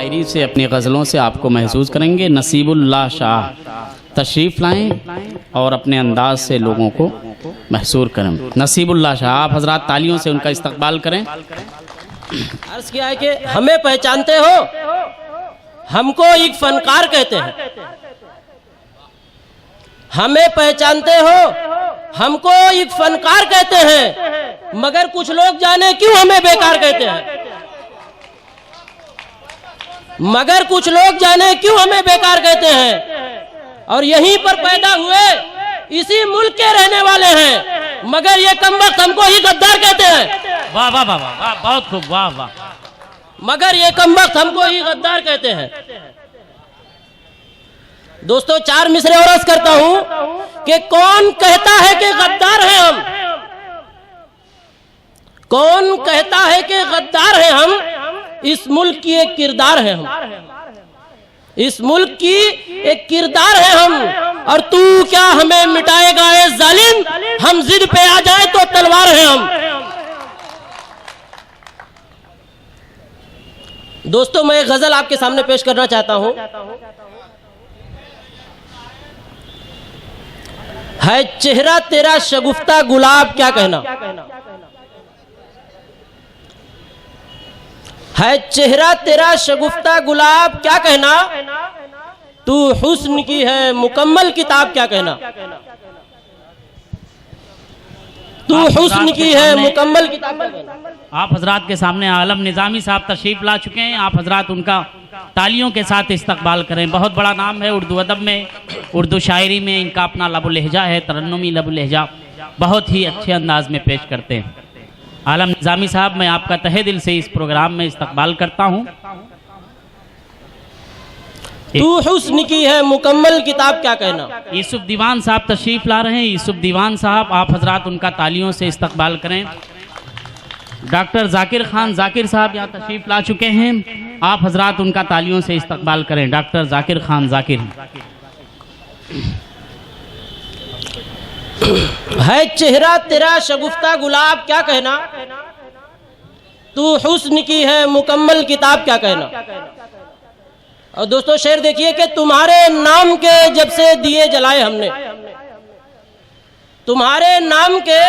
शायरी से, अपनी गज़लों से आपको महसूस करेंगे। नसीबुल्लाह शाह तशरीफ़ लाएं और अपने अंदाज से लोगों को महसूर करें। नसीबुल्लाह शाह, आप हजरात तालियों से उनका इस्तकबाल करें। अर्ज़ किया है कि हमें पहचानते हो, हमको एक फनकार कहते हैं। हमें पहचानते हो, हमको एक फनकार कहते हैं, मगर कुछ लोग जाने क्यों हमें बेकार कहते हैं। मगर कुछ लोग जाने क्यों हमें बेकार कहते हैं। और यहीं पर पैदा हुए, इसी मुल्क के रहने वाले हैं, मगर ये कमबख्त हमको ही गद्दार कहते हैं। वाह वाह वाह वाह, बहुत खूब, वाह वाह। मगर ये कमबख्त हमको ही गद्दार कहते हैं। दोस्तों, 4 मिसरे और अर्ज करता हूं कि कौन कहता है कि गद्दार हैं हम। कौन कहता है कि गद्दार हैं हम। इस मुल्क की एक किरदार है हम, इस मुल्क की एक किरदार है हम। और तू क्या हमें मिटाएगा ए जालिम, हम जिद पे आ जाए तो तलवार है हम। दोस्तों, मैं एक गजल आपके सामने पेश करना चाहता हूं। है चेहरा तेरा शगुफ्ता गुलाब क्या कहना। है चेहरा तेरा शगुफ्ता गुलाब क्या कहना। तू हुस्न की है मुकम्मल किताब क्या कहना। तू हुस्न की है मुकम्मल किताब क्या कहना। आप हजरात के सामने आलम निज़ामी साहब तशरीफ ला चुके हैं। आप हजरात उनका तालियों के साथ इस्तकबाल करें। बहुत बड़ा नाम है उर्दू अदब में, उर्दू शायरी में इनका अपना लबो लहजा है, तरन्नुमी लबो लहजा बहुत ही अच्छे अंदाज में पेश करते हैं। आलम निज़ामी साहब, मैं आपका तहे दिल से इस प्रोग्राम में इस्तकबाल करता हूँ। तू हुस्न की है मुकम्मल किताब क्या कहना। यूसुफ दीवान साहब तशरीफ ला रहे हैं। यूसुफ दीवान साहब, आप हजरात उनका तालियों से इस्तकबाल करें। डॉक्टर जाकिर खान जाकिर साहब यहाँ तशरीफ ला चुके हैं। आप हजरात उनका तालियों से इस्तकबाल करें। डॉक्टर जाकिर खान जाकिर। है चेहरा तेरा शगुफ्ता गुलाब क्या कहना। तू हुस्न की है मुकम्मल किताब क्या कहना। और दोस्तों, शेर देखिए कि तुम्हारे नाम के जब से दिए जलाए हमने। तुम्हारे नाम के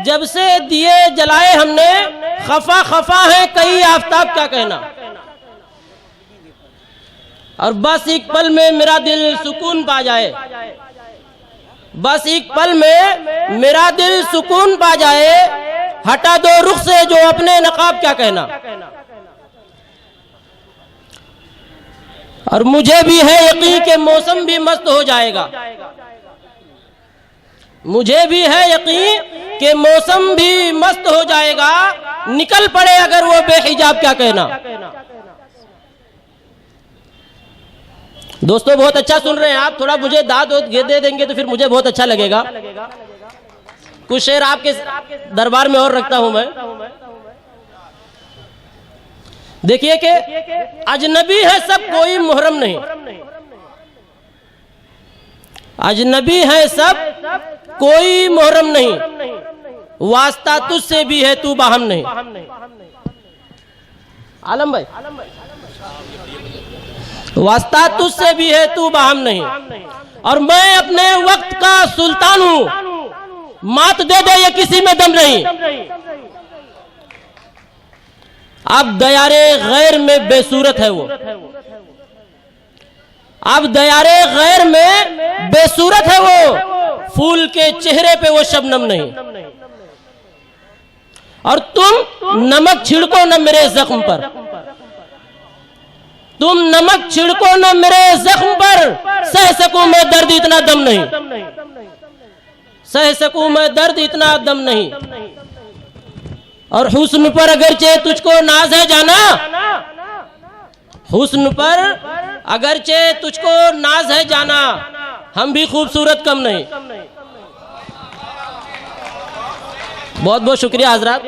जब से दिए जलाए हमने। खफा खफा है कई आफताब क्या कहना। और बस एक पल में मेरा दिल सुकून पा जाए। बस एक पल में मेरा दिल सुकून पा जाए। हटा दो रुख से जो अपने नकाब क्या कहना। और मुझे भी है यकीन कि मौसम भी मस्त हो जाएगा। मुझे भी है यकीन कि मौसम भी मस्त हो जाएगा। निकल पड़े अगर वो बेहिजाब क्या कहना। दोस्तों, बहुत अच्छा सुन रहे हैं आप। थोड़ा मुझे दाद दे देंगे तो फिर मुझे बहुत अच्छा लगेगा। कुछ शेर आपके दरबार में और रखता हूं मैं। देखिए कि अजनबी है सब कोई मुहर्रम नहीं। अजनबी है सब कोई मुहर्रम नहीं। वास्ता तुझसे भी है तू बाहम नहीं। आलम भाई, वास्ता तुझसे भी है तू बाहम नहीं। और मैं अपने वक्त का सुल्तान हूं। मात दे दे ये किसी में दम नहीं। अब दयारे गैर में बेसूरत है वो। अब दयारे गैर में बेसूरत है वो। फूल के चेहरे पे वो शबनम नहीं। और तुम नमक छिड़को न मेरे जख्म पर। तुम नमक छिड़को न मेरे जख्म पर। सह सकूं मैं दर्द इतना दम नहीं। सह सकूं मैं दर्द इतना दम नहीं। और हुस्न पर अगरचे तुझको नाज है जाना। हुस्न पर अगरचे तुझको नाज है जाना। हम भी खूबसूरत कम नहीं। बहुत बहुत शुक्रिया हजरात।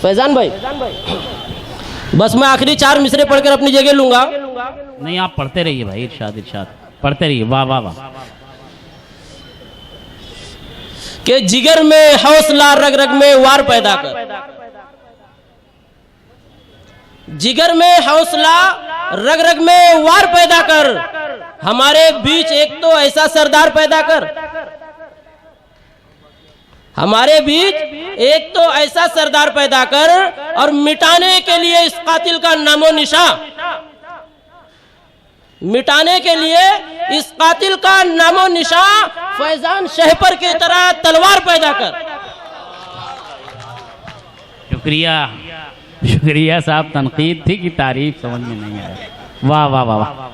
फैजान भाई, बस मैं आखिरी 4 मिसरे पढ़कर अपनी जगह लूंगा। नहीं, आप पढ़ते रहिए भाई, इरशाद इरशाद पढ़ते रहिए। वाह वाह वाह। कि जिगर में हौसला रग रग में वार पैदा कर। जिगर में हौसला, रग रग में वार पैदा कर, हमारे बीच एक तो ऐसा सरदार पैदा कर, हमारे बीच एक तो ऐसा सरदार पैदा कर, और मिटाने के लिए इस कातिल का नामो निशा, मिटाने के लिए इस कातिल का नामो निशा फैजान शहपर की तरह तलवार पैदा कर। शुक्रिया, शुक्रिया साहब, तनकीद थी कि तारीफ समझ में नहीं आया। वाह वाह वाह वाह।